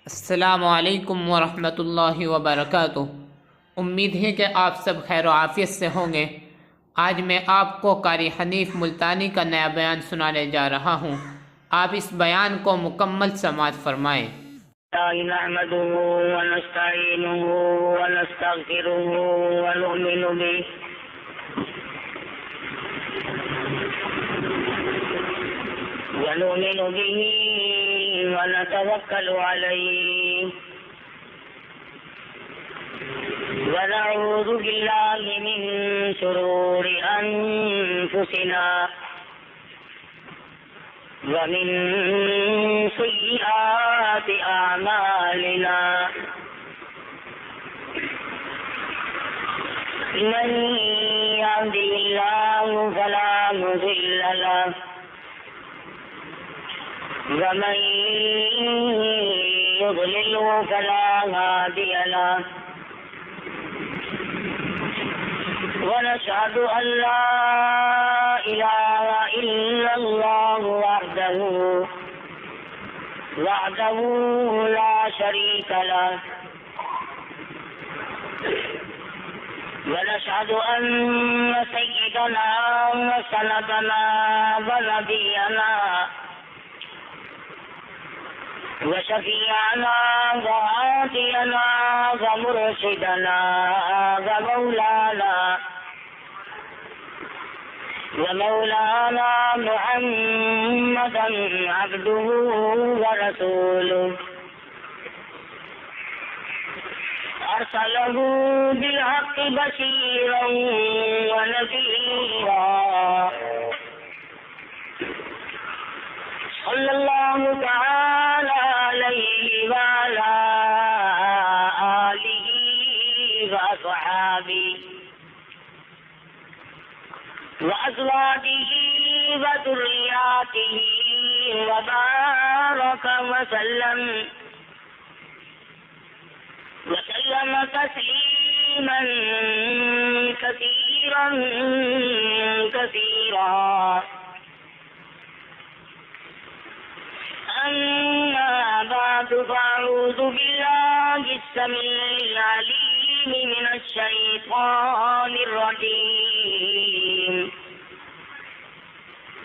السلام علیکم ورحمۃ اللہ وبرکاتہ۔ امید ہے کہ آپ سب خیر و عافیت سے ہوں گے۔ آج میں آپ کو قاری حنیف ملتانی کا نیا بیان سنانے جا رہا ہوں۔ آپ اس بیان کو مکمل سماعت فرمائیں۔ نحمده ونستعينه ونستغفره ونؤمن به ونتوكل عليه ونعوذ بالله من شرور أنفسنا ومن سيئات أعمالنا من يهده الله فلا مضل له ومن يضلله فلا هادي له ونشهد أن لا إله إلا الله وحده لا شريك له ونشهد أن سيدنا وسندنا ونبينا وشفيعنا وهادينا ومرشدنا ومولانا محمدا عبده ورسوله أرسله بالحق بشيرا ونذيرا صلى الله تعالى عليه وعلى آله وأصحابه وأزواجه وذرياته وبارك وسلم تسليما كثيرا أما بعد فأعوذ بالله السميع العليم من الشيطان الرجيم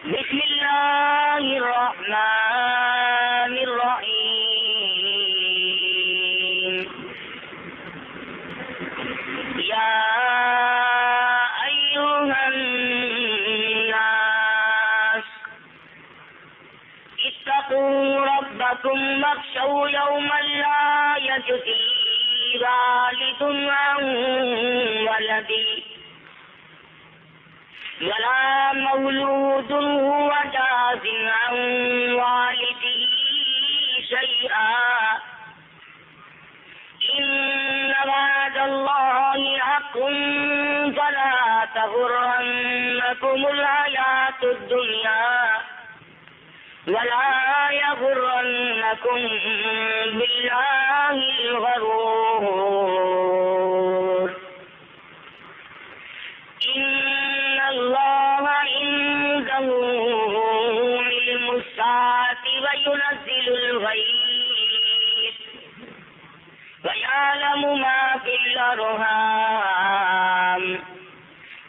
بسم الله الرحمن الرحيم يا أيها الناس اتقوا ربكم واخشوا يوما لا يجزي والد عن ولده ولا مولود هو جاز عن والده شيئا إن وعد الله حق فلا تغرنكم الحياة الدنيا ولا يغرنكم بالله الغرور إن الله عنده علم الساعة وينزل الغيث ويعلم ما في الأرحام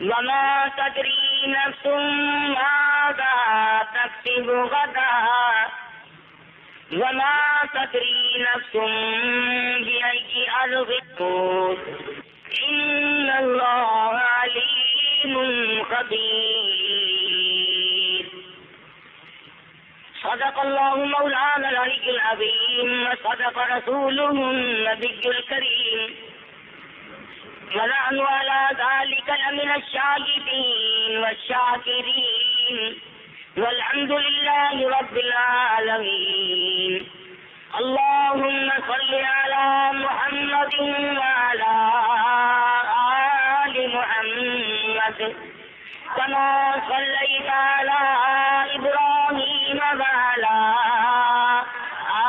وما تدري نفس ماذا تكسب غدا وما تدري نفس بأي أرض تموت إن الله عليم خبير صدق الله مولانا العلي العظيم وصدق رسوله النبي الكريم ونحن على ذلك لمن الشاهدين والشاكرين والحمد لله رب العالمين اللهم صل على محمد وعلى آل محمد كما صليت على إبراهيم وعلى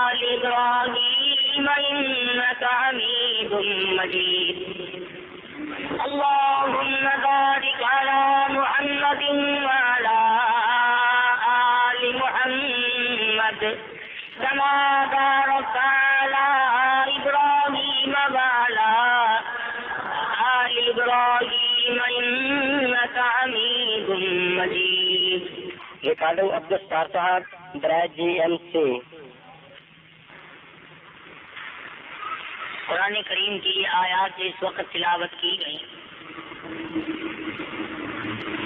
آل إبراهيم إنك حميد مجيد اللهم بارك على محمد وعلى آل محمد كما باركت على مجيد. رکارڈو عبدالستار صاحب برائے جی ایم سی. قرآن کریم کی آیات اس وقت تلاوت کی گئی.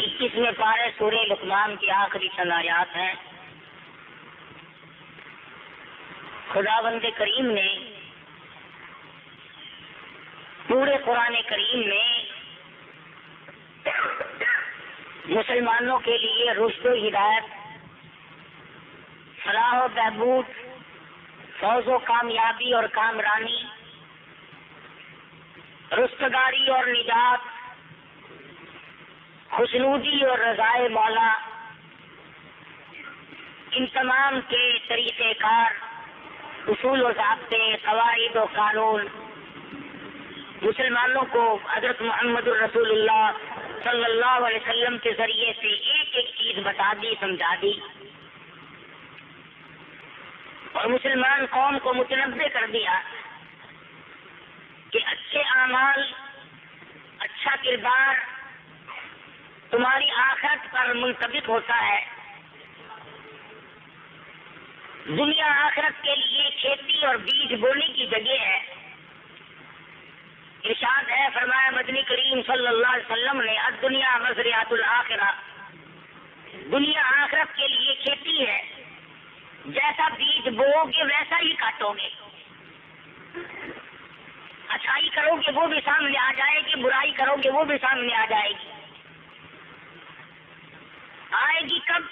21ویں پارے سورہ لقمان کی آخری چند آیات ہیں. خداوند کریم نے پورے قرآن کریم میں مسلمانوں کے لیے رشد و ہدایت، فلاح و بہبود، فوز و کامیابی اور کامرانی، رستگاری اور نجات، خوشنودی اور رضائے مولا، ان تمام کے طریقہ کار، اصول و ضابطے، قواعد و قانون مسلمانوں کو حضرت محمد الرسول اللہ صلی اللہ علیہ وسلم کے ذریعے سے ایک ایک چیز بتا دی، سمجھا دی، اور مسلمان قوم کو متنبع کر دیا کہ اچھے اعمال، اچھا کردار تمہاری آخرت پر منطبق ہوتا ہے. دنیا آخرت کے لیے کھیتی اور بیج بونے کی جگہ ہے. ارشاد ہے، فرمایا مدنی کریم صلی اللہ علیہ وسلم نے، الدنیا مزرعۃ الآخرہ، دنیا آخرت کے لیے کھیتی ہے. جیسا بیج بو گے ویسا ہی کاٹو گے. اچھائی کرو گے وہ بھی سامنے آ جائے گی، برائی کرو گے وہ بھی سامنے آ جائے گی. آئے گی کب؟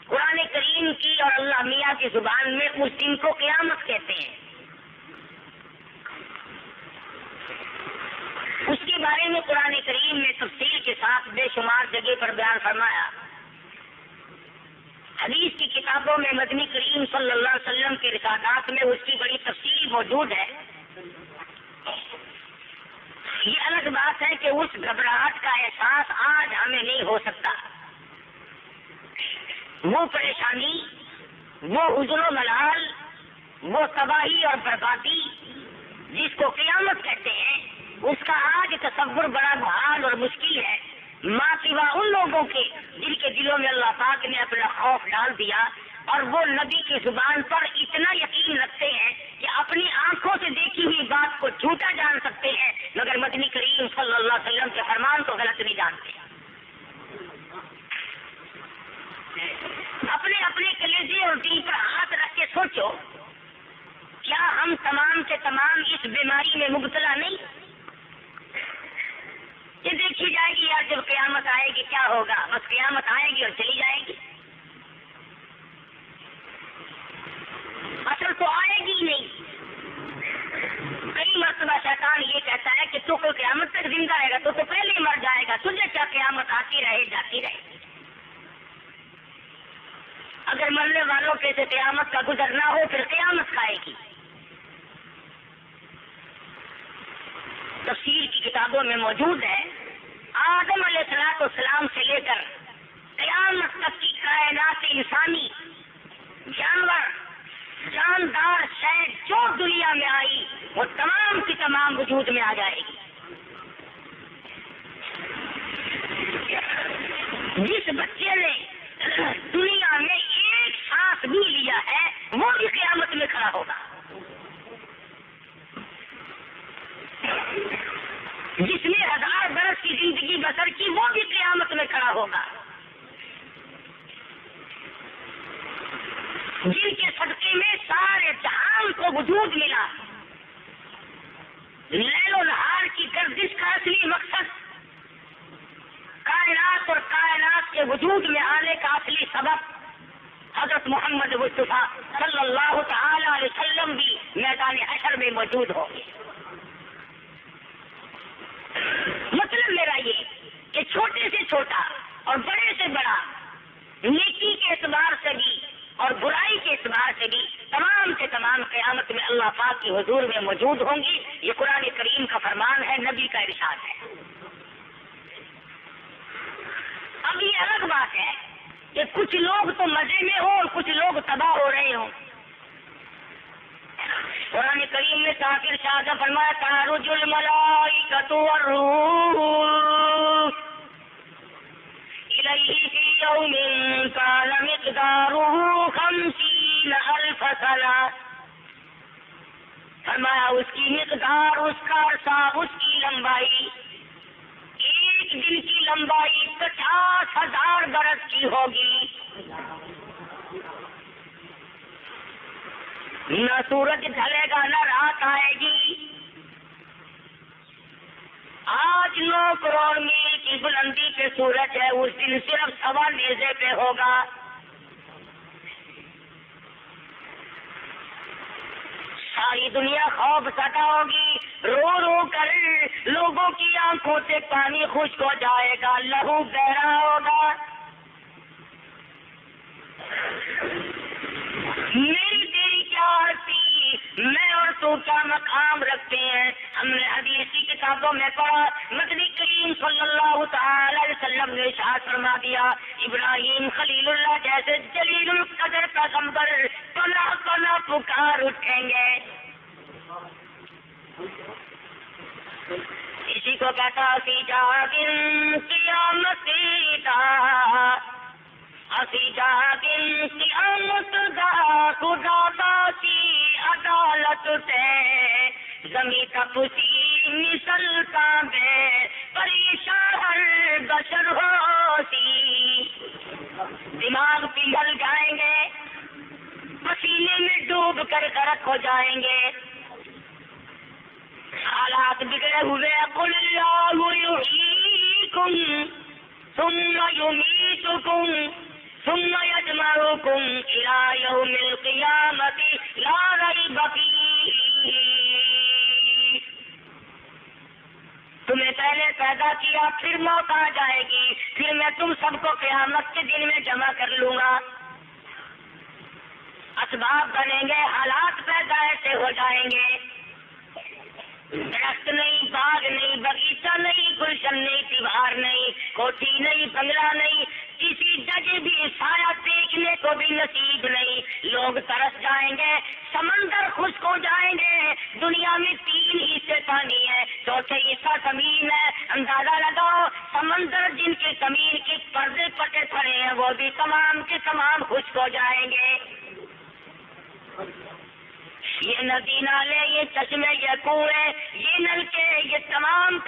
قرآن کریم کی اور اللہ میاں کی زبان میں اس دن کو قیامت کہتے ہیں. اس کے بارے میں قرآن کریم نے تفصیل کے ساتھ بے شمار جگہ پر بیان فرمایا. حدیث کی کتابوں میں مدنی کریم صلی اللہ علیہ وسلم کے رسالات میں اس کی بڑی تفصیل موجود ہے. یہ الگ بات ہے کہ اس گھبراہٹ کا احساس آج ہمیں نہیں ہو سکتا. وہ پریشانی، وہ حزن و ملال، وہ تباہی اور بربادی جس کو قیامت کہتے ہیں، اس کا آج تصور بڑا محال اور مشکل ہے. ماں سوا ان لوگوں کے جن کے دلوں میں اللہ پاک نے اپنا خوف ڈال دیا اور وہ نبی کی زبان پر اتنا یقین رکھتے ہیں کہ اپنی آنکھوں سے دیکھی ہوئی بات کو جھوٹا جان سکتے ہیں، مگر مدنی کریم صلی اللہ علیہ وسلم کے فرمان کو غلط نہیں جانتے. اپنے اپنے کلیجے اور دل پر ہاتھ رکھ کے سوچو، کیا ہم تمام کے تمام اس بیماری میں مبتلا نہیں؟ یہ دیکھی جائے گی یار، جب قیامت آئے گی کیا ہوگا؟ بس قیامت آئے گی اور چلی جائے گی. اصل تو آئے گی نہیں. کئی مرتبہ شیطان یہ کہتا ہے کہ تو کوئی قیامت تک زندہ رہے گا، تو پہلے ہی مر جائے گا، تجھے کیا قیامت آتی رہے جاتی رہے. اگر مرنے والوں کے سے قیامت کا گزرنا ہو پھر قیامت آئے گی. تفسیر کی کتابوں میں موجود ہے، آدم علیہ السلام سے لے کر قیامت تک کی کائنات انسانی، جانور، جاندار شے جو دنیا میں آئی وہ تمام کی تمام وجود میں آ جائے گی. جس بچے نے دنیا میں ایک سانس بھی لیا ہے وہ بھی قیامت میں کھڑا ہوگا. جس نے 1000 برس کی زندگی بسر کی وہ بھی قیامت میں کھڑا ہوگا. جن کے صدقے میں سارے جہان کو وجود ملا، لیل و نہار کی گردش کا اصلی مقصد، کائنات اور کائنات کے وجود میں آنے کا اصلی سبب حضرت محمد مصطفیٰ صلی اللہ تعالی علیہ وسلم بھی میدان حشر میں موجود ہوں گے. مطلب میرا یہ کہ چھوٹے سے چھوٹا اور بڑے سے بڑا، نیکی کے اعتبار سے بھی اور برائی کے اعتبار سے بھی تمام کے تمام قیامت میں اللہ پاک کی حضور میں موجود ہوں گی. یہ قرآن کریم کا فرمان ہے، نبی کا ارشاد ہے. اب یہ الگ بات ہے کہ کچھ لوگ تو مزے میں ہوں اور کچھ لوگ تباہ ہو رہے ہوں. قرآن کریم نے تاخیر شاہ فرمایا تعرج الملائکۃ والروح علیہ فی یوم کان مقدارہ 50,000 سنہ. فرمایا اس کی مقدار، اس کا عرصہ، اس کی لمبائی، ایک دن کی لمبائی 50,000 برس کی ہوگی. نہ سورج ڈھلے گا نہ رات آئے گی. آج 9 کروڑ میل کی بلندی پہ سورج ہے، اس دن صرف 1.25 نیزے پہ ہوگا. ساری دنیا خوف زدہ ہوگی، رو رو کر لوگوں کی آنکھوں سے پانی خشک ہو جائے گا، لہو بہہ رہا ہوگا. میری تیری کیا عرضی، میں اور تو کیا مقام رکھتے ہیں. ہم نے حدیث کی کتابوں میں پڑھا، مدنی کریم صلی اللہ تعالی علیہ وسلم نے ارشاد فرما دیا، ابراہیم خلیل اللہ جیسے جلیل القدر پیغمبر پلا پلا پکار اٹھیں گے. اسی کو کہتا سی جا دن قیامت دا، اسی جا دن قیامت دا، خدا باسی عدالت تے زمین تک اسی مثلتا بے پریشان ہر بشر ہو سی. دماغ پگھل جائیں گے، پسینے میں ڈوب کر غرق ہو جائیں گے، حالات بگڑے ہوئے. قل اللہ یحییکم ثم یمیتکم ثم یجمعکم الی یوم القیامۃ لا ریب فیہ. تمہیں پہلے پیدا کیا، پھر موت آ جائے گی، پھر میں تم سب کو قیامت کے دن میں جمع کر لوں گا. اسباب بنیں گے، حالات پیدا ایسے ہو جائیں گے. درخت نہیں، باغ نہیں، باغیچہ نہیں، گلشن نہیں، دیوار نہیں، کوٹھی نہیں، بنگلہ نہیں، کسی جگہ بھی سایہ دیکھنے کو بھی نصیب نہیں. لوگ ترس جائیں گے، سمندر خشک ہو جائیں گے. دنیا میں 3 حصے پانی ہے، چوتھے حصہ زمین ہے. اندازہ لگاؤ، سمندر جن کے زمین کے پردے پٹے پڑے ہیں وہ بھی تمام کے تمام خشک ہو جائیں گے. یہ ندی نالے، یہ چشمے، یہ کنویں، یہ نلکے، یہ تمام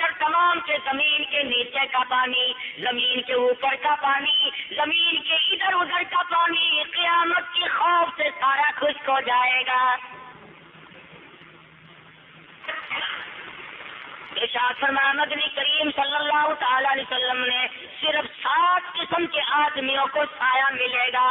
کے زمین کے نیچے کا پانی، زمین کے اوپر کا پانی، زمین کے ادھر ادھر کا پانی قیامت کی خوف سے سارا خشک ہو جائے گا. ارشاد فرمایا مدنی کریم صلی اللہ تعالی علیہ وسلم نے، صرف 7 قسم کے آدمیوں کو سایہ ملے گا.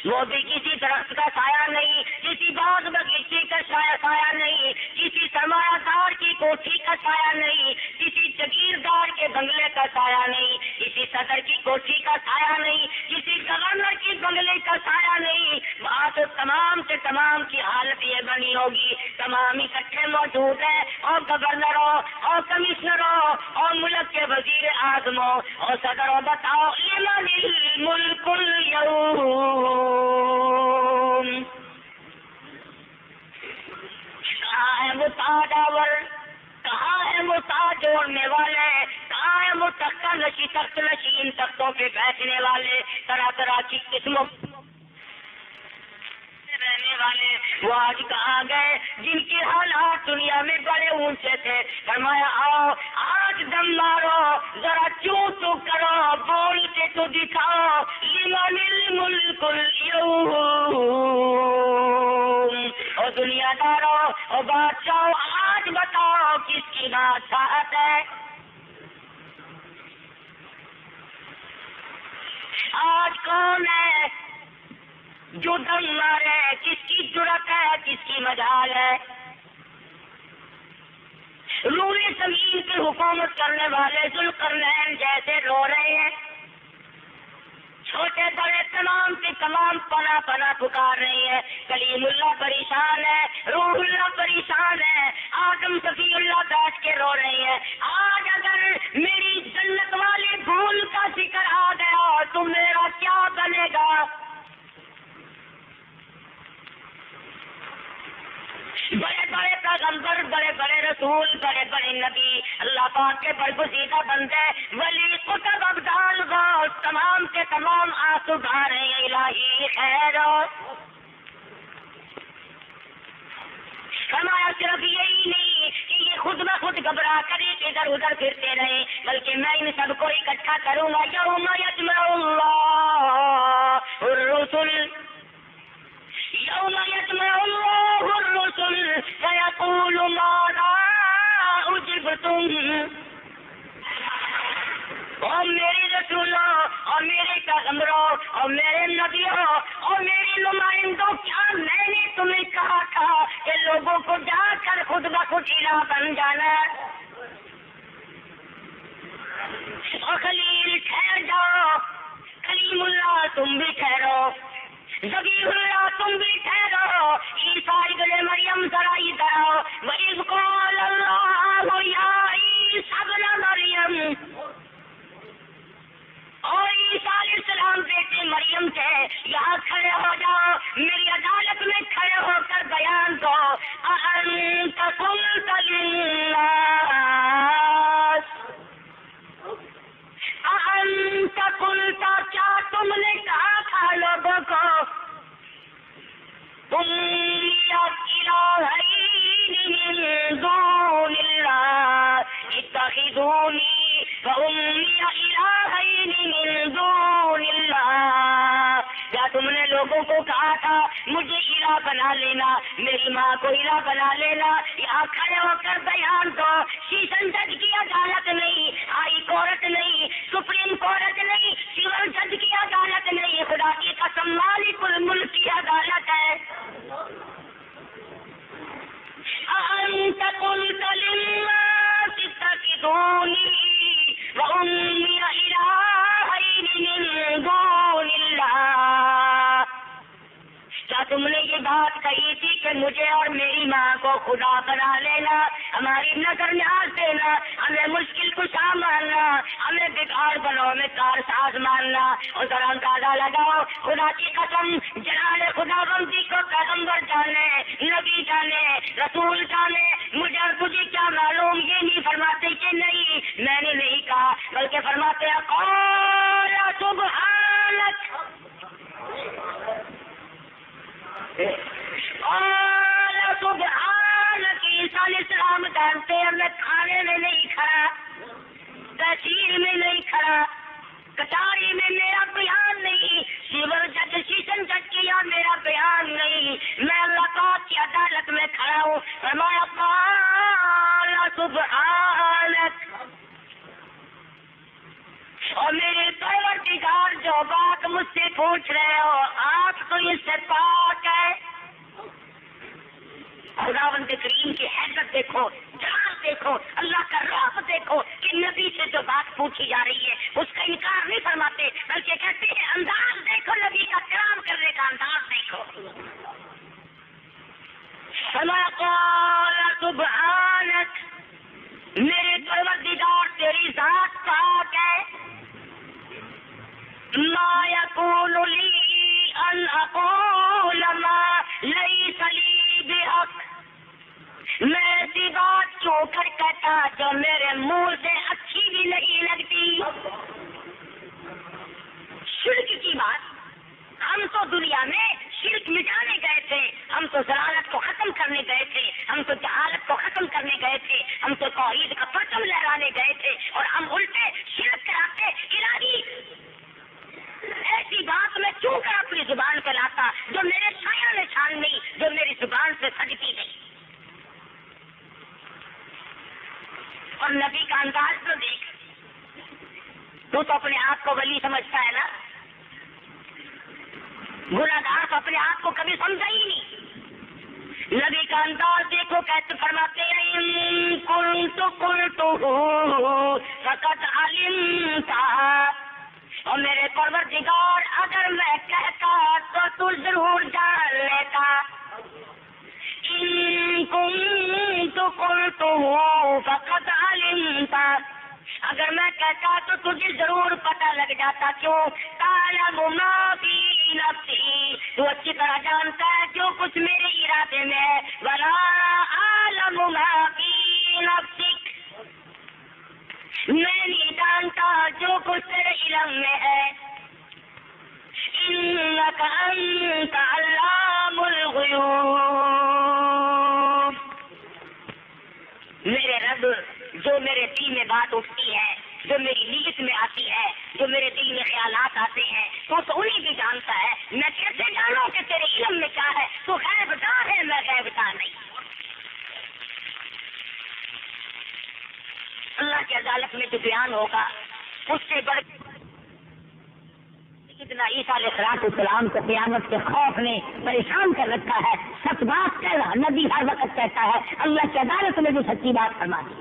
وہ بھی کسی درخت کا سایہ نہیں، کسی باغ بغیچے کا سایہ نہیں، کسی سرمایہ دار کی کوٹھی کا سایہ نہیں، کسی جگیردار کے بنگلے کا سایہ نہیں، کسی صدر کی کوٹھی کا سایہ نہیں، کسی گورنر کی بنگلے کا سایہ نہیں. وہاں تو تمام سے تمام کی حالت یہ بنی ہوگی، تمام اکٹھے موجود ہیں، اور گورنروں اور کمشنروں اور ملک کے وزیر اعظموں اور صدروں. بتاؤ لمن الملک اليوم، کہاں ہے وہ تاجور، کہاں ہے وہ تاج جوڑنے والے، کہاں ہے وہ تخت نشین تختوں پہ بیٹھنے والے، طرح طرح کی قسموں رہنے والے. وہ آج کہاں گئے جن کے حالات دنیا میں بڑے اونچے تھے. فرمایا آؤ آج دم مارو، ذرا چوں تو کرو، بول کے تو دکھاؤ. لمن الملک اليوم، اور دنیا داروں اور بادشاہوں آج بتاؤ کس کی بادشاہت ہے. آج کون ہے جو دم مارے، کس کی جرأت ہے، کس کی مجال ہے. روئے زمین کی حکومت کرنے والے ذوالقرنین جیسے رو رہے ہیں، چھوٹے بڑے تمام کے تمام پناہ پناہ پکار رہے ہیں. کلیم اللہ پریشان ہے، روح اللہ پریشان ہے، آدم صفی اللہ بیٹھ کے رو رہے ہیں. آج اگر میری جنت والے بھول کا ذکر آ گیا تو میرا کیا بنے گا. بڑے بڑے پیغمبر، بڑے بڑے رسول، بڑے بڑے نبی، اللہ پاک کے برگزیدہ بندے، ولی، قطب، ابدال، غوث، تمام کے تمام آنسو بہا رہے ہیں، الہی خیر ہو۔ فرمایا صرف یہی نہیں کہ یہ خود بخود گھبرا کر ادھر ادھر پھرتے رہے، بلکہ میں ان سب کو اکٹھا کروں گا۔ یوم یجمع اللہ الرسل، یوم یجمع اللہ الرسل فیقول ماذا اجبتم۔ اور میری رسولوں اور میرے پیغمبروں اور میرے نبیوں اور میرے نمائندوں، کیا میں نے تمہیں کہا تھا کہ لوگوں کو جا کر خود بخود الہ بن جانا؟ اور خلیل ٹھہر جاؤ، کلیم اللہ تم بھی ٹھہرو، ذبیح اللہ تم بھی ٹھہرو، عیسیٰ ابن مریم ذرا ادھر آؤ۔ وَإِذْ قَالَ اللَّهُ يَا عِيسَى ابْنَ مَرْيَمَ، اور عیسیٰ علیہ السلام بیٹے مریم تھے، یہاں کھڑے ہو جاؤ، میری عدالت میں کھڑے ہو کر بیان دو۔ أَأَنْتَ قُلْتَ لِلنَّاسِ، أَأَنْتَ قُلْتَ، کیا تم نے کہا تھا لوگوں کو، أُمِّيَ إِلَٰهَيْنِ مِن دُونِ اللَّهِ اتَّخِذُونِي وَأُمِّيَ إِلَٰهَيْنِ مِن دُونِ اللَّهِ، کیا تم نے لوگوں کو کہا تھا مجھے الہ بنا لینا، میری ماں کو الہ بنا لینا؟ یہاں کھڑے ہو کر بیان دو۔ سیشن جج کی عدالت نہیں، ہائی کورٹ نہیں، سپریم کورٹ نہیں، سول جج کی عدالت نہیں، خدا کی قسم مالک الملک کی عدالت ہے۔ أَأَنْتَ قُلْتَ لِلنَّاسِ اتَّخِذُونِي وَأُمِّيَ إِلَٰهَيْنِ مِن دُونِ اللَّهِ، کیا تم نے یہ بات کہی تھی کہ مجھے اور میری ماں کو خدا بنا لینا، ہماری نظر نیاز دینا، ہمیں مشکل کشا ماننا، ہمیں بگاڑ بناؤ میں کار ساز ماننا؟ اور ذرا اندازہ لگاؤ، خدا کی قسم جلال خدا بندی کو پیغمبر جانے، نبی جانے، رسول جانے، مجھے اور تجھے کیا معلوم؟ یہ نہیں فرماتے کہ نہیں میں نے نہیں کہا، بلکہ فرماتے ہیں قال سبحانک، قال سبحانک۔ عیسیٰ علیہ السلام جانتے ہیں میں کھانے میں نہیں کھڑا، تحصیل میں نہیں کھڑا، کچہری میں میرا بیان نہیں، سول جج سیشن جج کیا میرا بیان نہیں، میں اللہ پاک کی عدالت میں کھڑا ہوں۔ فرمایا قال سبحانک، اور میرے پروردگار جو بات مجھ سے پوچھ رہے ہو آپ تو اس سے پاک ہے۔ خداوند کریم کی حیثیت دیکھو، جلال دیکھو، اللہ کا رعب دیکھو کہ نبی سے جو بات پوچھی جا رہی ہے اس کا انکار نہیں فرماتے، بلکہ کہتے ہیں انداز دیکھو، نبی کا کرام کرنے کا انداز دیکھو۔ فما قال سبحانک، میرے پروردگار تیری ذات پاک ہے، ما یکون لی ان اقول ما لیس لی بحق، میں ایسی بات کیوں کر کہتا جو میرے منہ سے اچھی بھی نہیں لگتی۔ شرک کی بات، ہم تو دنیا میں شرک مٹانے گئے تھے، ہم تو ضلالت کو ختم کرنے گئے تھے، ہم تو جہالت کو ختم کرنے گئے تھے، ہم تو توحید کا پرچم لہرانے گئے تھے، اور ہم الٹے شرک کراتے۔ الہی ایسی بات میں کیوں کر اپنی زبان پہ لاتا جو میرے شاعر نشان نہیں، جو میری زبان سے سجتی نہیں۔ اور نبی کا انداز تو دیکھ، تو اپنے آپ کو ولی سمجھتا ہے نا، گناہگار تو اپنے آپ کو کبھی سمجھا ہی نہیں۔ نبی کا انداز دیکھو، کہتے فرماتے ہیں قلت فقد علمت، اور میرے پروردگار اگر میں کہتا تو ضرور جان لیتا۔ ان كنت قلته فقد علمت، اگر میں کہتا تو تجھے ضرور پتہ لگ جاتا۔ کیوں؟ تعلم ما فی نفسی، تو اچھی طرح جانتا ہے جو کچھ میرے ارادے میں ہے، ولا وأنت علام الغیوب۔ میرے رب، جو میرے دل میں بات اٹھتی ہے، جو میری نیت میں آتی ہے، جو میرے دل میں خیالات آتے ہیں، تو انہیں بھی جانتا ہے۔ میں کیسے جانوں کہ تیرے علم میں کیا ہے؟ تو غیب دار ہے، میں غیب دار نہیں۔ اللہ کی عدالت میں جو بیان ہوگا اس سے بڑھ اتنا عیسیٰ علیہ السلام کو قیامت کے خوف نے پریشان کر رکھا ہے۔ سچ بات کر رہا نبی ہر وقت کہتا ہے، اللہ کی عدالت میں بھی سچی بات فرما دی۔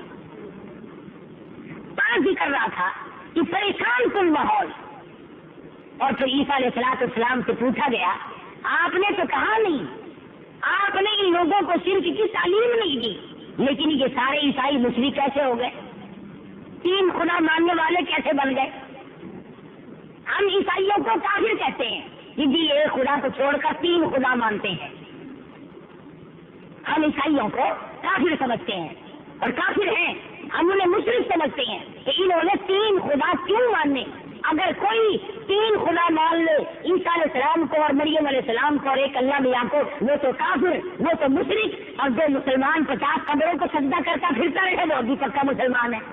بات بھی کر رہا تھا کہ پریشان کن ماحول، اور پھر عیسیٰ علیہ السلام سے پوچھا گیا، آپ نے تو کہا نہیں، آپ نے ان لوگوں کو شرک کی تعلیم نہیں دی، لیکن یہ سارے عیسائی مشرک کیسے ہو گئے؟ تین خدا ماننے والے کیسے بن گئے؟ ہم عیسائیوں کو کافر کہتے ہیں کہ جی ایک خدا کو چھوڑ کر تین خدا مانتے ہیں۔ ہم عیسائیوں کو کافر سمجھتے ہیں اور کافر ہیں، ہم انہیں مشرک سمجھتے ہیں کہ انہوں نے تین خدا کیوں ماننے؟ اگر کوئی تین خدا مان لے، عیسیٰ علیہ السلام کو اور مریم علیہ السلام کو اور ایک اللہ میاں کو، وہ تو کافر، وہ تو مشرک۔ اور جو مسلمان 50 قبروں کو سجدہ کرتا پھرتا رہے وہ بھی پکا مسلمان ہے۔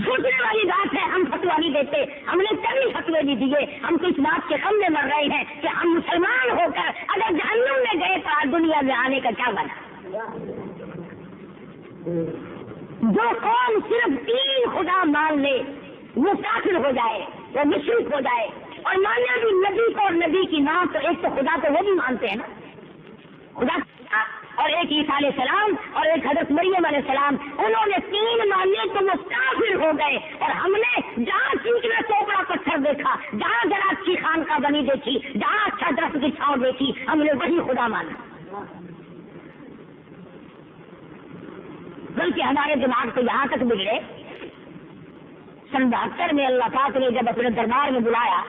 سوچنے والی بات ہے، ہم فتویٰ نہیں دیتے، ہم نے کبھی فتوے نہیں دیے، ہم تو اس بات کے غم میں مر رہے ہیں کہ ہم مسلمان ہو کر اگر جہنم میں گئے تو آج دنیا میں آنے کا کیا بنا؟ جو قوم صرف تین خدا مان لے وہ کافر ہو جائے، وہ مشرک ہو جائے، اور مانے بھی نبی کو اور نبی کی ماں، تو ایک تو خدا کو وہ بھی مانتے ہیں نا، خدا، اور ایک عیسیٰ علیہ السلام اور ایک حضرت مریم علیہ السلام، انہوں نے تین مانے تو وہ کافر ہو گئے۔ اور ہم نے جہاں چیکنا چوپڑا پتھر دیکھا، جہاں ذرا اچھی خانقاہ بنی دیکھی، جہاں اچھا درخت کی چھاؤں دیکھی، ہم نے وہی خدا مانا۔ بلکہ ہمارے دماغ تو یہاں تک بگڑے، سن 72 میں اللہ پاک نے جب اپنے دربار میں بلایا،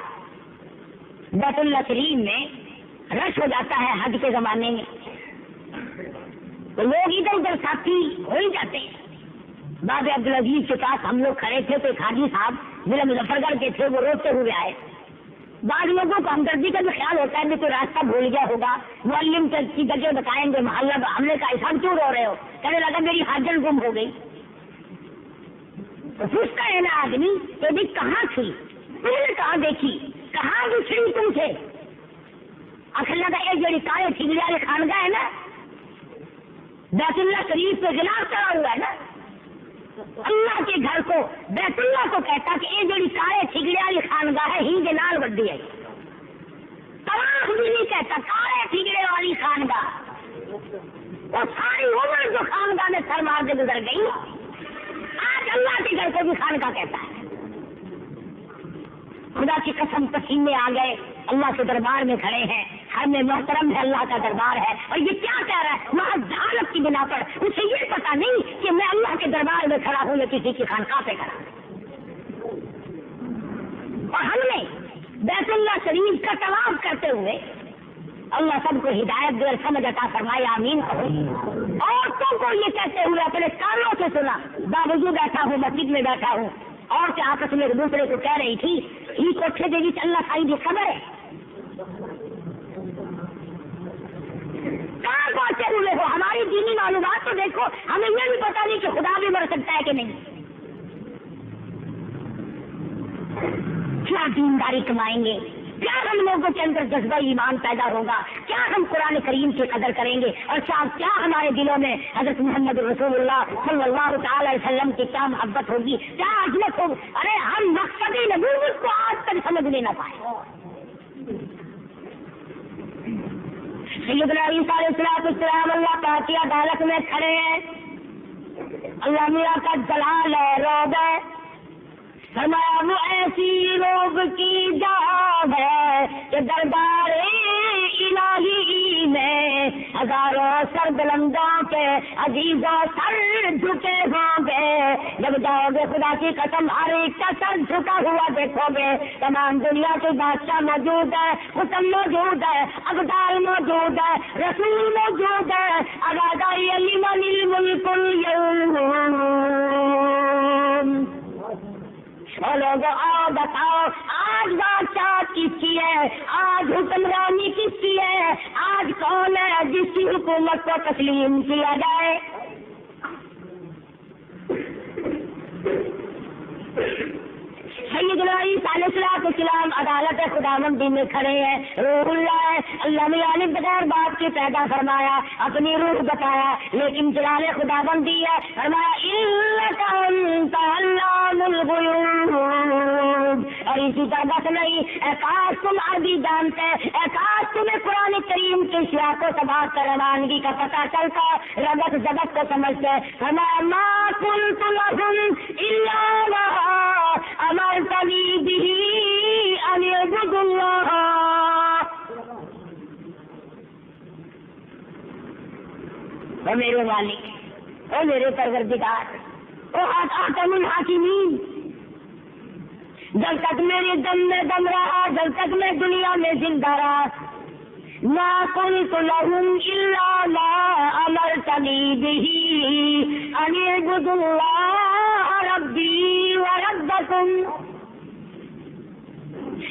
بیت اللہ شریف میں رش ہو جاتا ہے حج کے زمانے میں، تو لوگ ادھر ادھر ساتھی ہو ہی جاتے ہیں۔ بابے عبدالعزیز کے پاس ہم لوگ کھڑے تھے تو ایک حاجی صاحب ضلع مظفر گڑھ کے تھے، وہ روتے ہوئے آئے۔ بعض لوگوں کو ہمدردی کا بھی خیال ہوتا ہے کہ کوئی راستہ بھول گیا ہوگا، معلم کی جگہ بتائیں گے، محلہ ہم نے کہا ایسا کیوں رو رہے ہو؟ کہنے لگا میری حاجت گم ہو گئی۔ تو پوچھتا ہے نا آدمی کہ بھی کہاں تھی تم نے، کہاں دیکھی، کہاں گزری تم سے؟ آخر لگا ایک جڑی کالے ٹھگڑی والے خانگاہ ہے نا، بیت اللہ شریف پہ غلاف چڑھا ہوا ہے نا، اللہ کے گھر کو بیت اللہ کو کہتا کہ یہ جڑی کالے ٹھگڑی والی خانگاہ ہے ہی کے نال بڑی ہے، طواف بھی نہیں کہتا، کالے ٹھگڑے والی خانگاہ۔ وہ ساری عمر جو خانگاہ میں سر مار کے گزر گئی، آج اللہ کے گھر کو بھی خانقاہ کہتا ہے۔ خدا کی قسم پسینے آ گئے، اللہ کے دربار میں کھڑے ہیں، ہر میں محترم ہے، اللہ کا دربار ہے، اور یہ کیا کہہ رہا ہے؟ محض جہالت کی بنا پر اسے یہ پتا نہیں کہ میں اللہ کے دربار میں کھڑا ہوں یا کسی کی خانقاہ پہ کھڑا ہوں۔ اور ہم نے بیت اللہ شریف کا طواف کرتے ہوئے، اللہ سب کو ہدایت دے اور سمجھ عطا فرمائے، آمین۔ عورتوں کو یہ کہتے ہوئے اپنے کانوں سے سنا، باوجود بیٹھا ہوں، مسجد میں بیٹھا ہوں، اور کہ آپس میں ایک دوسرے کو کہہ رہی تھی ہی کوٹھے دے وچ اللہ سائی دی خبر ہے، کہاں پہنچے ہوئے ہو؟ ہماری دینی معلومات تو دیکھو، ہمیں یہ بھی پتا نہیں کہ خدا بھی مر سکتا ہے کہ نہیں۔ کیا دینداری کمائیں گے، کیا ہم لوگوں کے اندر جذبہ ایمان پیدا ہوگا، کیا ہم قرآن کریم کی قدر کریں گے، اور کیا ہمارے دلوں میں حضرت محمد رسول اللہ صلی اللہ تعالی علیہ وسلم کی کیا محبت ہوگی، کیا عظمت ہوگی۔ ارے ہم مقصد نبوت کو آج تک سمجھ نہیں نہ پائے۔ سیدنا عیسیٰ علیہ السلام اللہ پاک کی عدالت میں کھڑے ہیں، اللہ میاں کا جلال ہے، روب ہے، فرمایا وہ ایسی روب کی جاب ہے کہ دربار الہی میں ہزاروں سر بلندوں کے عزیزوں سر جھکے ہوں گے۔ جب جاؤ گے خدا کی قسم ہر ایک کا سر جھکا ہوا دیکھو گے، تمام دنیا کے بادشاہ موجود ہے، حکم موجود ہے، ابدال موجود ہے، رسول موجود ہے، اگادائی لمن الملک اليوم۔ اور لوگوں آؤ بتاؤ آج بادشاہ کس کی ہے، آج حکمرانی کس کی ہے، آج کون ہے جس کی حکومت کو تسلیم کیا جائے؟ سیدنا عیسیٰ علیہ السلام عدالت خداوندی میں کھڑے ہیں، روح اللہ ہے، اللہ میاں نے بغیر باپ کے پیدا فرمایا، اپنی روح بتایا، لیکن جلال خداوندی ہے، فرمایا انک انت علام الغیوب۔ اور اسی طرح بس نہیں، اے کاش تم عربی جانتے، اے کاش تمہیں قرآن کریم کے سیاق و سباق کا روانگی کا پتہ چلتا، ربط ضبط کو سمجھتے، فرمایا ما قلت لهم الا ما امرتنی به ان اعبدوا اللہ۔ او میرے مالک، او میرے پروردگار، او حاکم الحاکمین، جب تک میرے دم میں دم رہا، جب تک میں دنیا میں زندہ رہا، ما قلت لهم الا ما امرتنی به ان اعبدوا اللہ ربی وربکم۔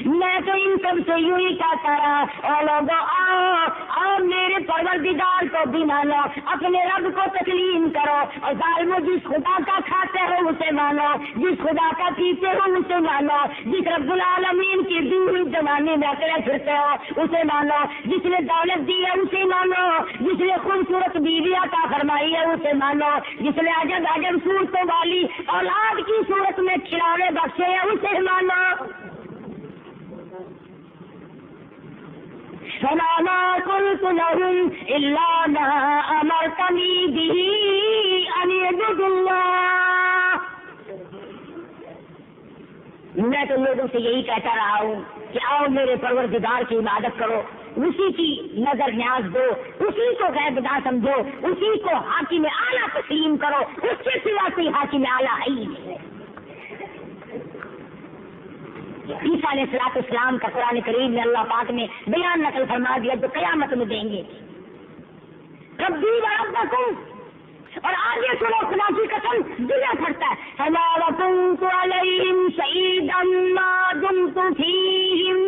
میں تو ان سب سے یوں ہی کہتا رہا، اور لوگوں آؤ میرے پروردگار کو بھی مانو، اپنے رب کو تسلیم کرو، اور ظالموں جس خدا کا کھاتے ہو اسے مانو، جس خدا کا پیتے ہو اسے مانو، جس رب العالمین کی دی ہوئی زمانے میں اکڑے پھرتے ہو اسے مانو، جس نے دولت دی ہے اسے مانو، جس نے خوبصورت بیوی عطا فرمائی ہے اسے مانو، جس نے عجب عجب صورتوں والی اولاد کی صورت میں کھلانے بخشے ہیں اسے مانو۔ فما قلت لهم الا ما امرتنی به ان اعبدوا اللہ۔ میں تو لوگوں سے یہی کہتا رہا ہوں کہ آؤ میرے پروردگار کی عبادت کرو، اسی کی نظر نیاز دو، اسی کو غیب نہ سمجھو، اسی کو حاکم اعلیٰ تسلیم کرو، اس کے سوا کوئی حاکم اعلیٰ ہے ہی نہیں۔ عیسیٰ علیہ السلام کا قرآن کریم میں اللہ پاک نے بیان نقل فرما دیا جو قیامت میں دیں گے، ربی وربکم، اور آگے سنو خدا کی قسم دل پھٹتا ہے، فما وکنت علیہم شہیدا ما دمت فیہم۔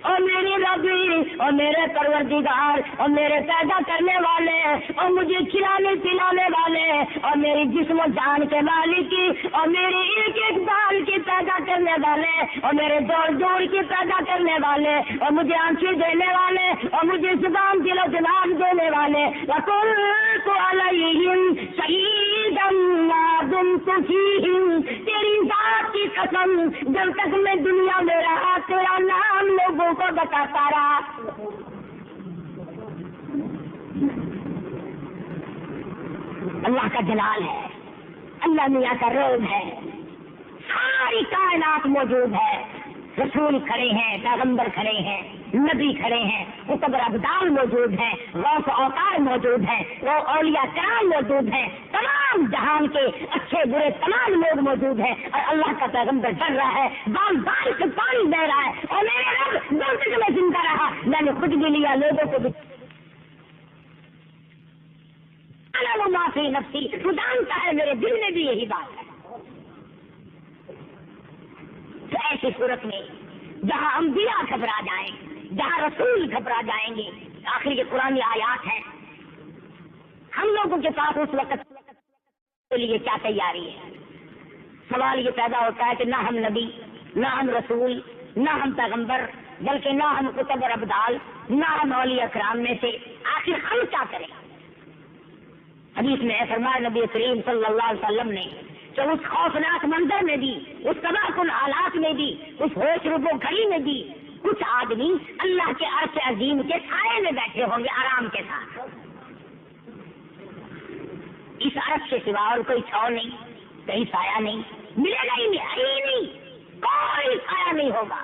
اور میرے رب اور میرے پروردگار اور میرے پیدا کرنے والے اور مجھے کھلانے پلانے والے اور میری جسم و جان کے مالک اور میرے ایک ایک بال کے پیدا کرنے والے اور میرے جوڑ جوڑ کے پیدا کرنے والے اور مجھے آنکھیں دینے والے اور مجھے زبان دل و دماغ دینے والے، وَقُلْتُ عَلَيْهِمْ شَهِيدًا مَا دُمْتُ فِيهِمْ۔ تیری ذات کی قسم جب تک میں دنیا میں رہا تیرا نام لوگوں کو بتاتا رہا۔ اللہ کا جلال ہے، اللہ میاں کا روب ہے، ساری کائنات موجود ہے، رسول کھڑے ہیں، پیغمبر کھڑے ہیں، نبی کھڑے ہیں، قطب ابدال موجود ہیں، غوث اوتار موجود ہیں، وہ اولیاء کرام موجود ہیں، تمام جہان کے اچھے برے تمام لوگ موجود ہیں، اور اللہ کا پیغمبر ڈر رہا ہے، بال بال سے پانی بہ رہا ہے، اور میرے رب دو تک میں زندہ رہا، میں نے خود بھی لیا، لوگوں کو بھی معافی نفسی، تو جانتا ہے میرے دل میں بھی یہی بات ہے۔ تو ایسی صورت میں جہاں انبیاء گھبرا جائیں، جہاں رسول گھبرا جائیں گے، آخر یہ قرآن آیات ہیں، ہم لوگوں کے پاس اس وقت کے لیے کیا تیاری ہے؟ سوال یہ پیدا ہوتا ہے کہ نہ ہم نبی، نہ ہم رسول، نہ ہم پیغمبر، بلکہ نہ ہم قطب اور ابدال، نہ ہم اولیاء کرام میں سے، آخر ہم کیا کریں؟ حدیث میں فرمایا نبی کریم صلی اللہ علیہ وسلم نے کہ اس خوفناک منظر میں بھی، اس تباہ کن حالات میں بھی، اس ہوش ربو گھڑی میں بھی کچھ آدمی اللہ کے عرش عظیم کے سائے میں بیٹھے ہوں گے آرام کے ساتھ۔ اس عرش کے سوا اور کوئی چھاؤ نہیں، کہیں سایہ نہیں، ملے گا ہی نہیں، کوئی سایہ نہیں ہوگا،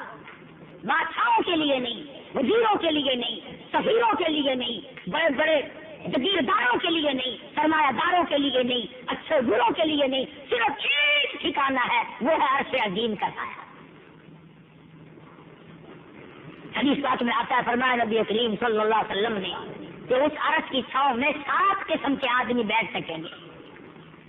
بادشاہوں کے لیے نہیں، وزیروں کے لیے نہیں، سفیروں کے لیے نہیں، بڑے بڑے جگیرداروں کے لیے نہیں، سرمایہ داروں کے لیے نہیں، اچھے بروں کے لیے نہیں، صرف ایک ٹھکانہ ہے، وہ ہے عرش عظیم کا سایہ۔ حدیث پاک میں آتا ہے، فرمایا نبی کریم صلی اللہ علیہ وسلم نے کہ اس عرش کی چھاؤں میں 7 قسم کے آدمی بیٹھ سکیں گے،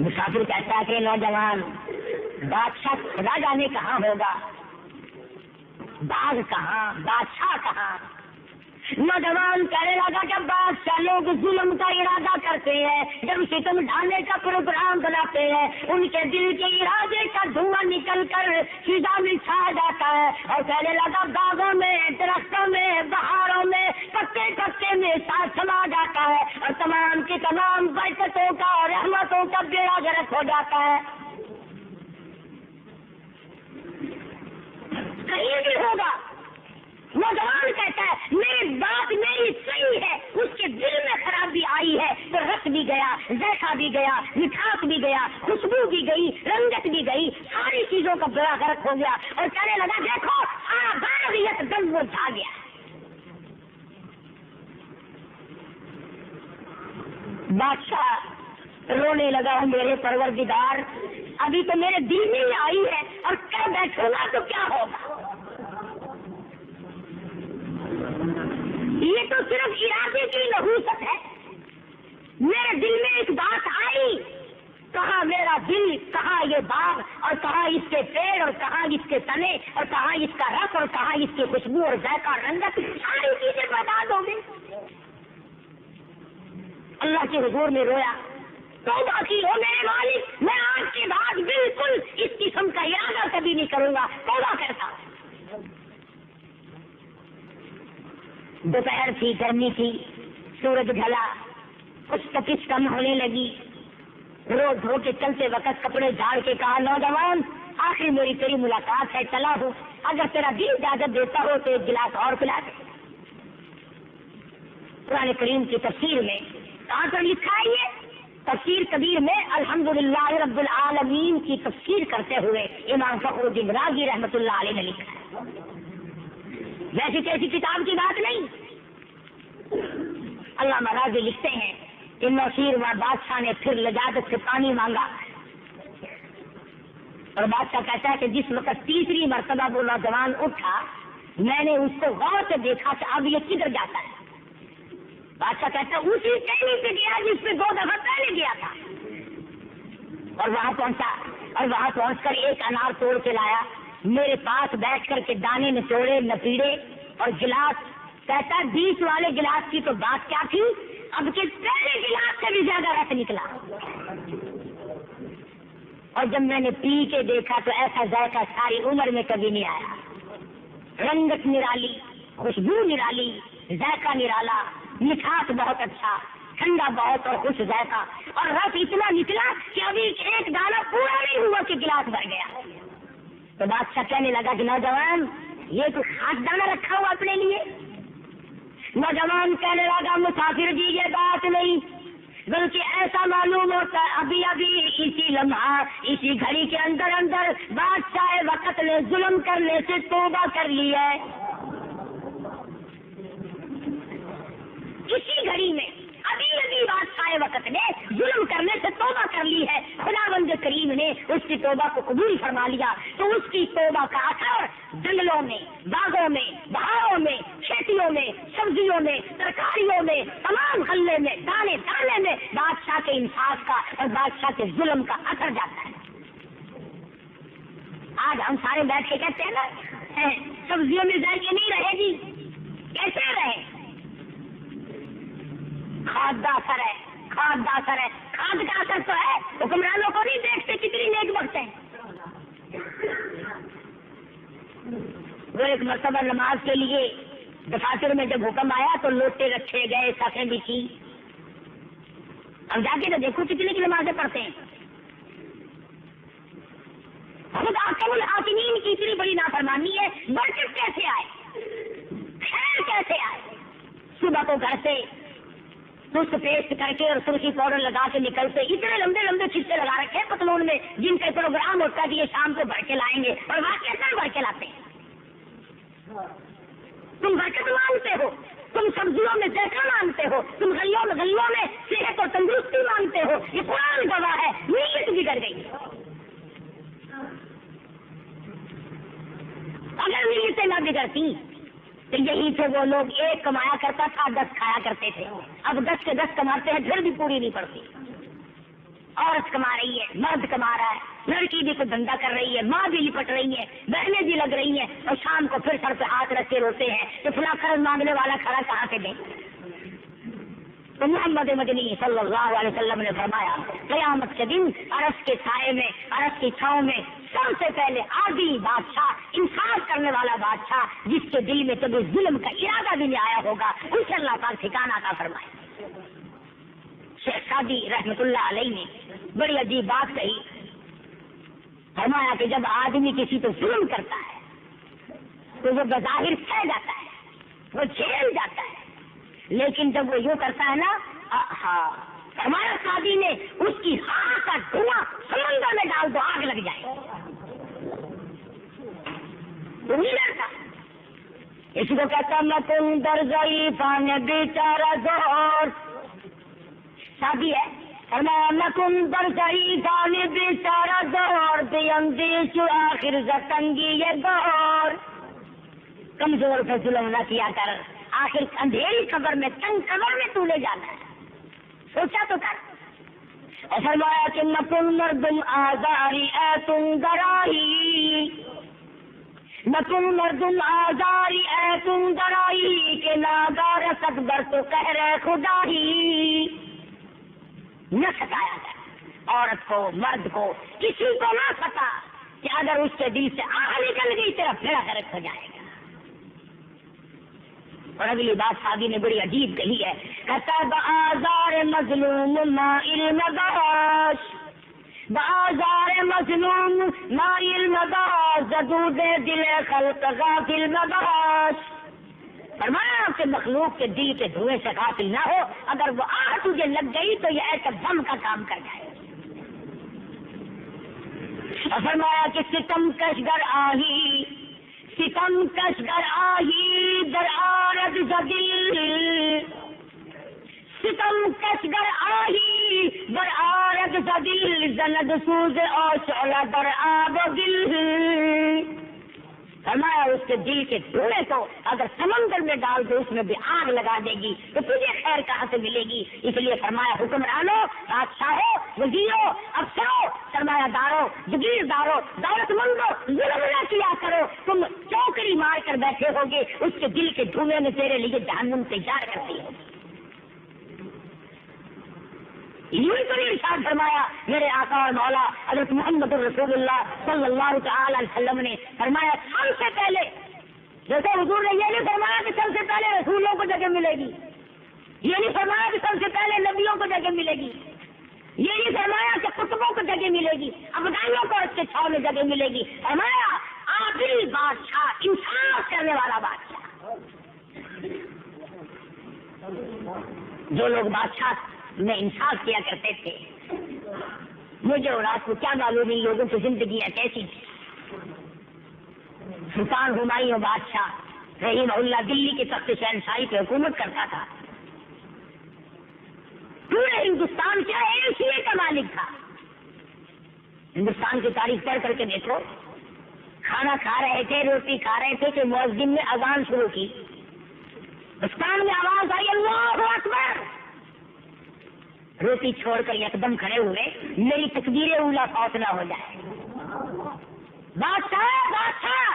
مسافر کہتا ہے کہ نوجوان بادشاہ خدا جانے کہاں ہوگا، باغ کہاں، بادشاہ کہاں؟ نوجوان کہنے لگا کہ بادشاہ لوگ ظلم کا ارادہ کرتے ہیں، جب ستم ڈھانے کا پروگرام بناتے ہیں ان کے دل کے ارادے کا دھواں نکل کر فضا میں چھا جاتا ہے، اور کہنے لگا باغوں میں، درختوں میں، بہاروں میں، پتے پتے میں ساتھ سما جاتا ہے اور تمام کی تمام برکتوں کا اور رحمتوں کا بیڑا غرق ہو جاتا ہے۔ کہیں بھی ہوگا۔ نوجوان کہتا ہے میری بات میری صحیح ہے، اس کے دل میں خرابی آئی ہے تو رس بھی گیا، ذائقہ بھی گیا، مٹھاس بھی گیا، خوشبو بھی گئی، رنگت بھی گئی، ساری چیزوں کا بڑا غرق ہو گیا اور کہنے لگا دیکھو باغیت دم وہ جھا گیا۔ بادشاہ رونے لگا میرے پروردگار ابھی تو میرے دل میں ہی آئی ہے اور کیا بیٹھوں گا تو کیا ہوگا؟ یہ تو صرف ارادے کی نحوست ہے۔ میرے دل میں ایک بات آئی، کہاں میرا دل، کہاں یہ باغ، اور کہاں اس کے پیڑ، اور کہاں اس کے تنے، اور کہاں اس کا رس، اور کہاں اس کی خوشبو اور ذائقہ رنگت، ساری چیزیں برباد ہو گئی۔ اللہ کے حضور میں رویا، توبہ کی ہو میرے مالک، میں آج کے بعد بالکل اس قسم کا ارادہ کبھی نہیں کروں گا، توبہ کرتا۔ دوپہر تھی، گرمی تھی، سورج ڈھلا، کچھ تپش کم ہونے لگی۔ رو دھو کے چلتے وقت کپڑے جھاڑ کے کہا نوجوان آخر میری تیری ملاقات ہے، چلا ہوں، اگر تیرا دل اجازت دیتا ہو تو ایک گلاس اور پلا دے۔ قرآن کریم کی تفسیر میں کہاں پر لکھا ہے یہ؟ تفسیر کبیر میں الحمدللہ رب العالمین کی تفسیر کرتے ہوئے امام فخر الدین رازی رحمۃ اللہ علیہ نے لکھا ہے۔ ویسی کیسی کتاب کی بات نہیں۔ علامہ راضی لکھتے ہیں کہ نوشیر و بادشاہ نے پھر لجاجت سے پانی مانگا اور بادشاہ کہتا ہے کہ جس وقت تیسری مرتبہ وہ نوجوان اٹھا میں نے اس کو غور سے دیکھا کہ اب یہ کدھر جاتا ہے۔ بادشاہ کہتا ہے اسی ٹہنی پہ گیا جس پہ 2 دفعہ پہلے گیا تھا، اور وہاں پہنچا اور وہاں پہنچ کر ایک انار توڑ کے لایا، میرے پاس بیٹھ کر کے دانے نچوڑے نپیڑے اور گلاس، کہتا 20 والے گلاس کی تو بات کیا تھی، اب کے پہلے گلاس سے بھی زیادہ رس نکلا، اور جب میں نے پی کے دیکھا تو ایسا ذائقہ ساری عمر میں کبھی نہیں آیا۔ رنگت نرالی، خوشبو نرالی، ذائقہ نرالا، مٹھاس بہت اچھا، ٹھنڈا بہت اور خوش ذائقہ، اور رس اتنا نکلا کہ ابھی ایک دانہ پورا نہیں ہوا کہ گلاس بھر گیا۔ تو بادشاہ کہنے لگا کہ نوجوان یہ تو خاص دانہ رکھا ہوا اپنے لیے؟ نوجوان کہنے لگا مسافر جی یہ بات نہیں، بلکہ ایسا معلوم ہوتا ہے ابھی ابھی اسی لمحہ اسی گھڑی کے اندر اندر بادشاہ وقت نے ظلم کرنے سے توبہ کر لی ہے۔ اسی گھڑی میں ابھی ابھی بادشاہ وقت نے ظلم کرنے سے توبہ کر لی ہے، خداوند کریم نے اس کی توبہ کو قبول فرما لیا، تو اس کی توبہ کا اثر جنگلوں میں، باغوں میں، بہاروں میں، کھیتیوں میں، سبزیوں میں، ترکاریوں میں، تمام غلے میں، دانے دانے میں بادشاہ کے انصاف کا اور بادشاہ کے ظلم کا اثر جاتا ہے۔ آج ہم سارے بیٹھ کے کہتے ہیں نا سبزیوں میں ذائقے نہیں رہے گی، کیسے رہے؟ کھاد کا اثر ہے، کھاد کا اثر ہے، کھاد کا اثر تو ہے، حکمرانوں کو نہیں دیکھتے کتنی نیک وقت ہے۔ وہ ایک مرتبہ نماز کے لیے دفاتر میں جب حکم آیا تو لوٹے رکھے گئے، صفیں بھی تھی، اب جا کے تو دیکھو کتنی کی نمازیں پڑھتے ہیں۔ خود احکم الحاکمین کی اتنی بڑی نافرمانی ہے، برکت کیسے آئے، خیر کیسے آئے؟ صبح کو گھر سے سست پیسٹ کر کے اور سرخی پاؤڈر لگا کے نکلتے، اتنے لمبے لمبے چھٹے لگا رکھے ہیں پتلون میں جن کا پروگرام ہوتا ہے کہ یہ شام کو بھر کے لائیں گے، اور وہاں کیسا بھر کے لاتے ہیں؟ تم برکت مانگتے ہو، تم سبزیوں میں ذائقہ مانگتے ہو، تم گلیوں میں صحت اور تندرستی مانگتے ہو، یہ قرآن گواہ ہے، نیت بگڑ گئی۔ اگر نیتیں نہ بگڑتی تو یہی سے وہ لوگ ایک کمایا کرتا تھا 10 کھایا کرتے تھے، اب 10 کے 10 کماتے ہیں پھر بھی پوری نہیں پڑتی، عورت کما رہی ہے، مرد کما رہا ہے، لڑکی بھی کوئی دھندا کر رہی ہے، ماں بھی لپٹ رہی ہے، بہنیں بھی لگ رہی ہیں، اور شام کو پھر سر پہ ہاتھ رکھ کے روتے ہیں کہ فلاں قرض مانگنے والا کھڑا کہاں سے دے. تو محمد مدنی صلی اللہ علیہ وسلم نے فرمایا قیامت کے دن عرش کے سائے میں، عرش کی چھاؤں میں سب سے پہلے عادل بادشاہ، انصاف کرنے والا بادشاہ، جس کے دل میں کبھی ظلم کا ارادہ بھی نہیں آیا ہوگا، اسے اللہ پاک ٹھکانہ عطا فرمائے. شیخ سعدی رحمت اللہ علیہ نے بڑی عجیب بات کہی. فرمایا کہ جب آدمی کسی کو ظلم کرتا ہے تو وہ بظاہر سہ جاتا ہے، وہ جھیل جاتا ہے، لیکن جب وہ یوں کرتا ہے نا، فرمایا سعدی نے اس کی ہاں کا دھواں سمندر میں ڈال دو، آگ لگ جائے. تو نہیں لڑتا. اس کو کہتا میں تم در گئی پانے بیچارہ زور. شادی ہے، فرمایا میں تم در گئی پانے بیچارہ زور بے اندیش آخر زتنگی یہ دور. کمزور پہ ظلم نہ کیا کر، آخر اندھیری قبر میں، تنگ قبر میں تو لے جانا ہے. سوچا تو کر. اور فرمایا کہ نکن مردم آزاری اے تم گرائی، نکن مردم آزاری اے تم گرائی کہ ناگار اکبر تو کہہ رہے خدا ہی. نہ ستایا گیا عورت کو، مرد کو، کسی کو نہ ستا کہ اگر اس کے دل سے آگ نکل گئی تیرا پھیڑا غرق ہو جائے گا. اور اگلی بات شادی نے بڑی عجیب کہی ہے، کہتا بازار مظلوم مائل مداش، بازار مظلوم مائل مداش زدود دل خلق غافل مداش. فرمایا کہ مخلوق کے دل کے دھوئیں سے غافل نہ ہو، اگر وہ آہ تجھے لگ گئی تو یہ ایسا دم کا کام کر جائے. اور فرمایا کہ ستم کش گر آہی، ستم کش گر آہی در آرد زدل، ستم کش گر آہی در آرد زدل زند سوز اور شعلہ در آب و دل. فرمایا اس کے دل کے دھوئیں کو اگر سمندر میں ڈال دو، اس میں بھی آگ لگا دے گی، تو تجھے خیر کہاں سے ملے گی. اس لیے فرمایا حکمرانوں، بادشاہوں، وزیروں، افسروں، سرمایہ داروں، جگیرداروں، دولت مندوں، ظلم نہ کیا کرو. تم چوکری مار کر بیٹھے ہوگے، اس کے دل کے دھوئیں میں تیرے لیے جہنم تیار کرتی ہے. یوں تو نہیں ارشاد فرمایا میرے آقا اور مولا حضرت محمد رسول اللہ صلی اللہ تعالی علیہ وسلم نے فرمایا سب سے پہلے، جیسے حضور نے یہ نہیں فرمایا کہ سب سے پہلے رسولوں کو جگہ ملے گی، یہ نہیں فرمایا کہ سب سے پہلے نبیوں کو جگہ ملے گی، یہ نہیں فرمایا کہ کتبوں کو جگہ ملے گی، ابدالوں کو اس کے چھاؤں میں جگہ ملے گی. فرمایا عادل بادشاہ، انصاف کرنے والا بادشاہ. جو لوگ بادشاہ میں انصاف کیا کرتے تھے، مجھے اور آپ کو کیا معلوم ان لوگوں کی زندگیاں کیسی تھی. سلطان ہمایوں بادشاہ رحمہ اللہ دلی کے تخت شہنشاہی پہ حکومت کرتا تھا، پورے ہندوستان کا ایشیا کا مالک تھا. ہندوستان کی تاریخ پڑھ کر کے دیکھو، کھانا کھا رہے تھے، روٹی کھا رہے تھے کہ مؤذن نے اذان شروع کی، اس کان میں آواز آئی اللہ اکبر، روٹی چھوڑ کر یکدم کھڑے ہوئے، میری تکبیر اولا فوت نہ ہو جائے. بادشاہ بادشاہ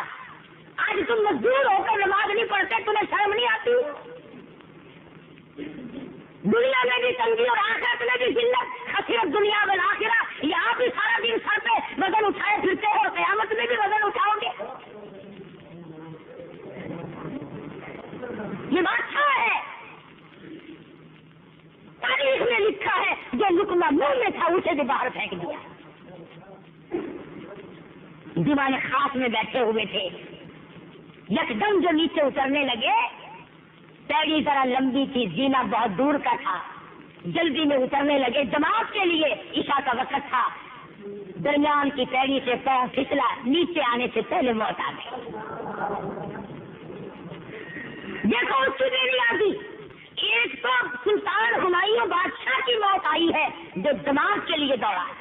آج تم مزدور ہو کر نماز نہیں پڑھتے، تمہیں شرم نہیں آتی؟ دنیا میں بھی تنگی اور آخرت میں بھی ذلت، خسرت دنیا والآخرہ. یہ آپ ہی سارا دن سر پہ وزن اٹھائے پھرتے ہو، قیامت میں بھی وزن اٹھاؤ گے. یہ بادشاہ ہے، تاریخ میں لکھا ہے جو لقمہ منہ میں تھا اسے بھی باہر پھینک دیا. دیوان خاص میں بیٹھے ہوئے تھے، یکدم جو نیچے اترنے لگے، پیڑی ذرا لمبی تھی، زینہ بہت دور کا تھا، جلدی میں اترنے لگے. جماعت کے لیے عشاء کا وقت تھا، درمیان کی پیڑی سے پاؤں پھسلا، نیچے آنے سے پہلے موت آ گئی. دیکھو اس کی دیری آتی. ایک تو سلطان ہمایوں بادشاہ کی موت آئی ہے جو جماعت کے لیے دوڑا ہے،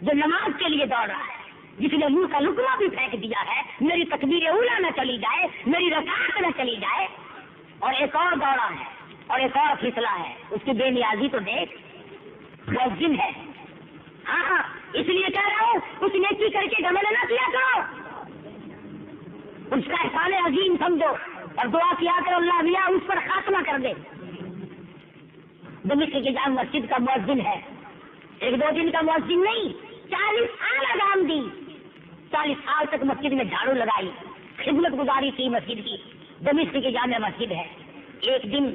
جو نماز کے لیے دوڑ رہا ہے، جس نے منہ کا لقمہ بھی پھینک دیا ہے، میری تکبیر اولا نہ چلی جائے، میری رکعت نہ چلی جائے. اور ایک اور دوڑا ہے اور ایک اور پھسلا ہے. اس کی بے نیازی تو دیکھ. مؤذن ہے، ہاں اس لیے کہہ رہا ہوں کچھ نیکی کر کے گھمنڈ نہ کیا کرو، اس کا احسان عظیم سمجھو اور دعا کیا کرو اللہ بیا اس پر خاتمہ کر دے۔ دمشق کی جامع مسجد کا مؤذن ہے، 1-2 دن کا مؤذن نہیں، 40 سال اذان دی، 40 سال تک مسجد میں جھاڑو لگائی، خدمت گزاری کی مسجد کی۔ دمشق کی جامع مسجد ہے۔ ایک دن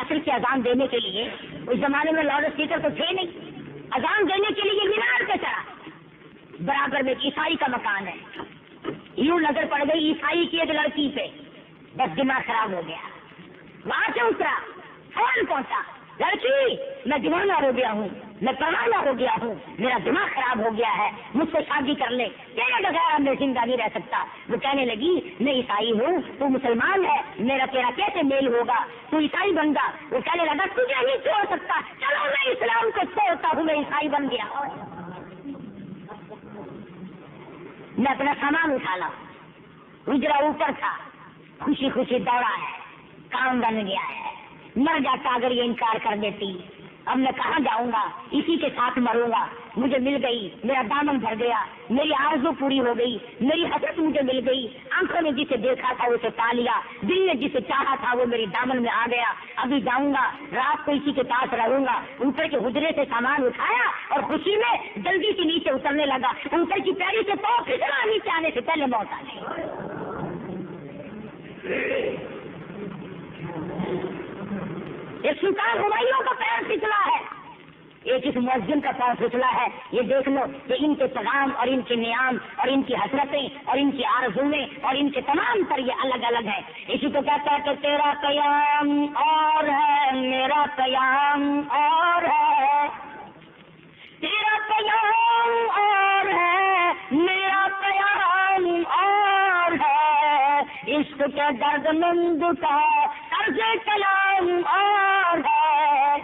عصر کی اذان دینے کے لیے، اس زمانے میں لاؤڈ اسپیکر تو تھے نہیں، اذان دینے کے لیے مینار پہ چڑھا، برابر میں ایک عیسائی کا مکان ہے، یوں نظر پڑ گئی عیسائی کی ایک لڑکی پہ، بس دماغ خراب ہو گیا، وہاں سے اترا، فون پہنچا، لڑکی میں دیوانہ ہو گیا ہوں، میں پروانہ ہو گیا ہوں، میرا دماغ خراب ہو گیا ہے، مجھ سے شادی کر لے، تیرے بغیر میں زندہ نہیں رہ سکتا۔ وہ کہنے لگی میں عیسائی ہوں، تو مسلمان ہے، میرا تیرا کیسے میل ہوگا، تو عیسائی بن گا۔ وہ کہنے لگا تجھے نہیں چھوڑ سکتا، چلو میں اسلام کو چھوڑتا ہوں، میں عیسائی بن گیا، میں اپنا سامان اٹھا لا، گجرا اوپر تھا، خوشی خوشی دوڑا ہے، کام بن گیا ہے، مر جاتا اگر یہ انکار کر دیتی، اب میں کہاں جاؤں گا، اسی کے ساتھ مروں گا۔ مجھے مل گئی، میرا دامن بھر گیا، میری آرزو پوری ہو گئی، میری حسرت مجھے مل گئی، آنکھوں نے جسے دیکھا تھا اسے پا لیا، دل نے جسے چاہا تھا وہ میری دامن میں آ گیا، ابھی جاؤں گا، رات کو اسی کے پاس رہوں گا۔ اوپر کے حجرے سے سامان اٹھایا اور خوشی میں جلدی سے نیچے اترنے لگا، اوپر کی پیڑی سے پاؤں پھسلا، نیچے آنے سے پہلے موت آ گئی۔ ایک سلطان ہمایوں کا پیر پھسلا ہے، ایک اس مؤذن کا پیر پھسلا ہے۔ یہ دیکھ لو کہ ان کے پیغام اور ان کے نیام اور ان کی حسرتیں اور ان کی آرزویں اور ان کے تمام تر یہ الگ الگ ہے۔ اسی کو کہتا ہے کہ تیرا قیام اور ہے، میرا قیام اور ہے، تیرا قیام اور ہے، میرا قیام اور ہے، عشق کے درد مند کا طرز کلام اور ہے۔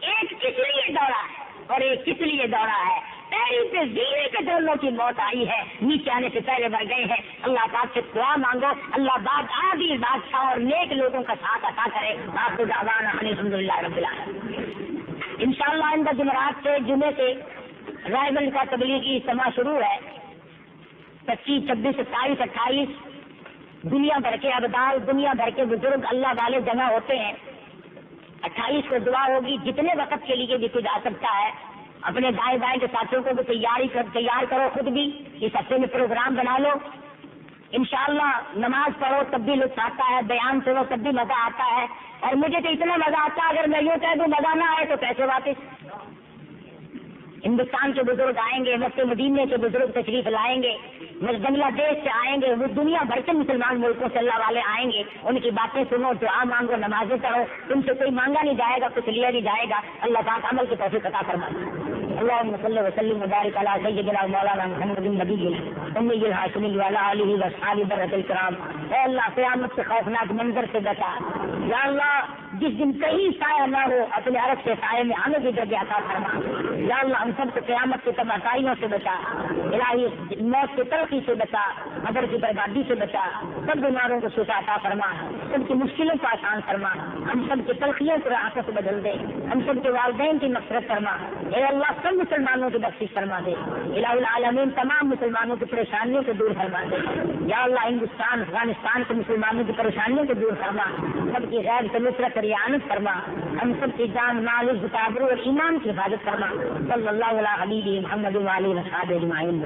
ایک کس لیے دوڑا ہے اور ایک کس لیے دوڑا ہے، پیری پہ زینے کے دونوں کی موت آئی ہے، نیچے آنے سے پہلے مر گئے ہیں۔ اللہ پاک سے دعا مانگو، اللہ پاک عادل بادشاہ اور نیک لوگوں کا ساتھ عطا کرے۔ آخر دعوانا الحمدللہ رب العالمین۔ انشاءاللہ آئندہ جمعرات سے، جمعے سے رائے کا تبلیغی اجتماع شروع ہے، 25، 26، 27، 28 دنیا بھر کے ابدال، دنیا بھر کے بزرگ اللہ والے جمع ہوتے ہیں۔ 28 کو دعا ہوگی، جتنے وقت کے لیے بھی کوئی جا سکتا ہے، اپنے دائیں بائیں کے ساتھیوں کو بھی تیار کرو، خود بھی اس ہفتے میں پروگرام بنا لو۔ انشاءاللہ نماز پڑھو تب بھی لطف آتا ہے، بیان سنو تب بھی مزہ آتا ہے، اور مجھے تو اتنا مزہ آتا ہے اگر میں یوں کہہ دوں مزہ نہ آئے تو پیسے واپس۔ ہندوستان کے بزرگ آئیں گے، مکہ مدینے کے بزرگ تشریف لائیں گے، بنگلہ دیش سے آئیں گے، وہ دنیا بھر کے مسلمان ملکوں سے اللہ والے آئیں گے، ان کی باتیں سنو، دعا مانگو، نمازیں پڑھو، تم سے کوئی مانگا نہیں جائے گا، کچھ لیا نہیں جائے گا۔ اللہ پاک عمل کی توفیق عطا فرمائے۔ اللهم صل وسلم وبارك على سيدنا مولانا محمد النبي الأمي الهاشمي وعلى آله وأصحابه برة الكرام۔ اے اللہ قیامت سے خوفناک منظر سے بچا، یا اللہ جس دن کہیں سایہ نہ ہو اپنے عرش کے سائے میں ہمیں بھی جگہ عطا فرما۔ یا اللہ ہم سب کو قیامت کی تباہیوں سے بچا، الہی موت کی تلخی سے بچا، قبر کی بربادی سے بچا، سب بیماروں کو شفا عطا فرما، سب کی مشکلوں کو آسان فرما، ہم سب کی تلخیوں کو راحت بدل دے، ہم سب کے والدین کی مغفرت فرما۔ اے اللہ سب مسلمانوں کی بخشش فرما دے، الہ العالمین تمام مسلمانوں کی پریشانیوں کو دور فرما دے۔ یا اللہ ہندوستان افغانستان کے مسلمانوں کی پریشانیوں کو دور فرما، سب کی غیر سے نصرت اور اعانت فرما، ہم سب کی جان مال عزت آبرو اور ایمان کی حفاظت فرما۔ صلی اللہ علیہ حبیب محمد وعلیہ وصحبہ اجمعین۔